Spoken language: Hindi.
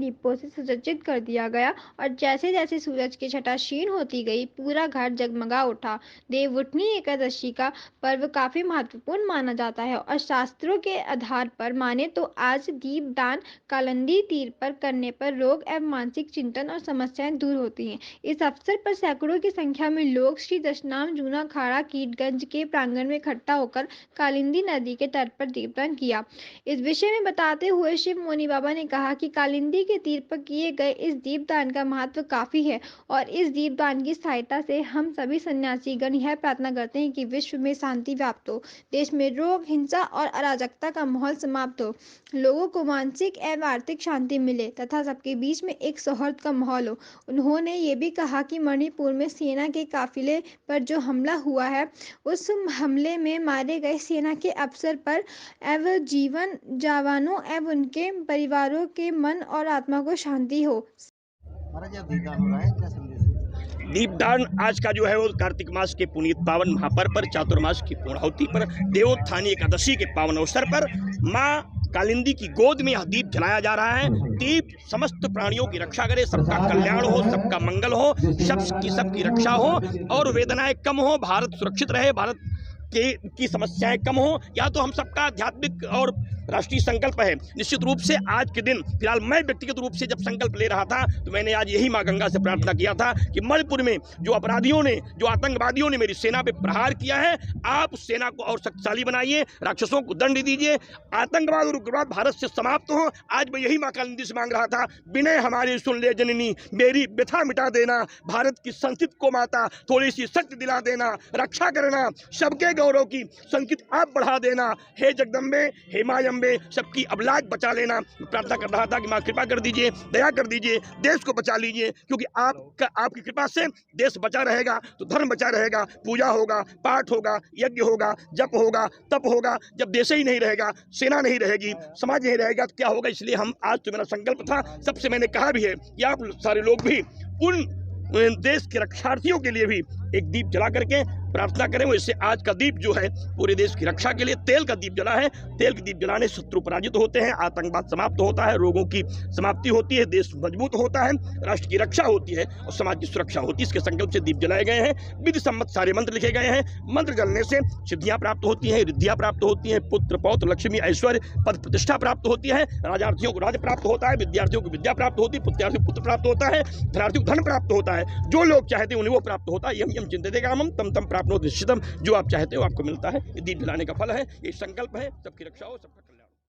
दीपों से सुसज्जित कर दिया गया और जैसे जैसे सूरज की छटा क्षीण होती गई, पूरा घर जगमगा उठा। देवउठनी एकादशी का पर्व काफी महत्वपूर्ण माना जाता है और शास्त्रों के आधार पर माने तो आज दीपदान कालिंदी तीर पर करने पर रोग एवं मानसिक चिंतन और समस्याएं दूर होती हैं। इस अवसर पर सैकड़ों की संख्या में लोग श्री दशनाम जूना अखाड़ा कीटगंज के प्रांगण में इकट्ठा होकर कालिंदी नदी के तट पर दीपदान किया। इस विषय में बताते हुए शिव मुनि बाबा ने कहा कि कालिंदी के तीर पर किए गए इस दीपदान का महत्व काफी है और इस दीपदान की सहायता से हम सभी सन्यासीगण यह प्रार्थना करते हैं कि विश्व में शांति व्याप्त हो, देश में रोग, हिंसा और अराजकता का माहौल समाप्त हो, लोगों को मानसिक एवं आर्थिक शांति मिले तथा सबके बीच में एक सौहार्द का माहौल हो। उन्होंने ये भी कहा कि मणिपुर में सेना के काफिले पर जो हमला हुआ है, उस हमले में मारे गए सेना के अफसर पर एवं जीवन जवानों एवं उनके परिवारों के मन और आत्मा को शांति हो। दीपदान आज का जो है वो कार्तिक मास के पुनीत पावन महापर्व पर, चातुर्मास की पूर्णाहुति पर, देवोत्थानी एकादशी के पावन अवसर पर माँ कालिंदी की गोद में यह दीप जलाया जा रहा है। दीप समस्त प्राणियों की रक्षा करे, सबका कल्याण हो, सबका मंगल हो, सबकी रक्षा हो और वेदनाएं कम हो, भारत सुरक्षित रहे, भारत की समस्याएं कम हो। या तो हम सबका आध्यात्मिक और राष्ट्रीय संकल्प है। निश्चित रूप से आज के दिन फिलहाल मैं व्यक्तिगत रूप से जब संकल्प ले रहा था तो मैंने आज यही माँ गंगा से प्रार्थना किया था कि मणिपुर में जो अपराधियों ने, जो आतंकवादियों ने मेरी सेना पे प्रहार किया है, आप उस सेना को और शक्तिशाली बनाइए, राक्षसों को दंड दीजिए, आतंकवाद और उग्रवाद भारत से समाप्त हो। आज मैं यही माँ कालिंदी से मांग रहा था, विनय हमारी सुन ले जननी, मेरी व्यथा मिटा देना, भारत की संस्कृति को माता थोड़ी सी शक्ति दिला देना, रक्षा करना, सबके गौरव की संस्कृति आप बढ़ा देना, हे जगदम्बे, हे माँ अम्बे, सबकी अबलाज बचा लेना। प्रार्थना कर रहा था कि माँ कृपा कर दीजिए, दया कर दीजिए, देश को बचा लीजिए, क्योंकि आपकी कृपा से देश बचा रहेगा तो धर्म बचा रहेगा, पूजा होगा, पाठ होगा, यज्ञ होगा, जप होगा, तप होगा। जब देश ही नहीं रहेगा, सेना नहीं रहेगी, समाज नहीं रहेगा तो क्या होगा। इसलिए हम आज तो मेरा संकल्प था, सबसे मैंने कहा भी है कि आप सारे लोग भी उन देश के रक्षार्थियों के लिए भी एक दीप जला करके प्रार्थना करें। वैसे आज का दीप जो है पूरे देश की रक्षा के लिए तेल का दीप जला है। तेल के दीप जलाने से शत्रु पराजित होते हैं, आतंकवाद समाप्त होता है, रोगों की समाप्ति होती है, देश मजबूत होता है, राष्ट्र की रक्षा होती है और समाज की सुरक्षा होती है। इसके संकल्प से दीप जलाए गए हैं। विधि सम्मत सारे मंत्र लिखे गए हैं। मंत्र जलने से सिद्धियां प्राप्त होती हैं, रिद्धियां प्राप्त होती हैं, पुत्र पौत्र लक्ष्मी ऐश्वर्य पद प्रतिष्ठा प्राप्त होती है, राजार्थियों को राज्य प्राप्त होता है, विद्यार्थियों को विद्या प्राप्त होती है, पुत्रार्थियों को पुत्र प्राप्त होता है, धनार्थियों को धन प्राप्त होता है। जो लोग चाहते हैं उन्हें वो प्राप्त होता है। यम चिंतिते कामम तम तम प्राप्नोति निश्चितम। जो आप चाहते हो आपको मिलता है। ये दीप जलाने का फल है, ये संकल्प है, सबकी रक्षा हो, सबका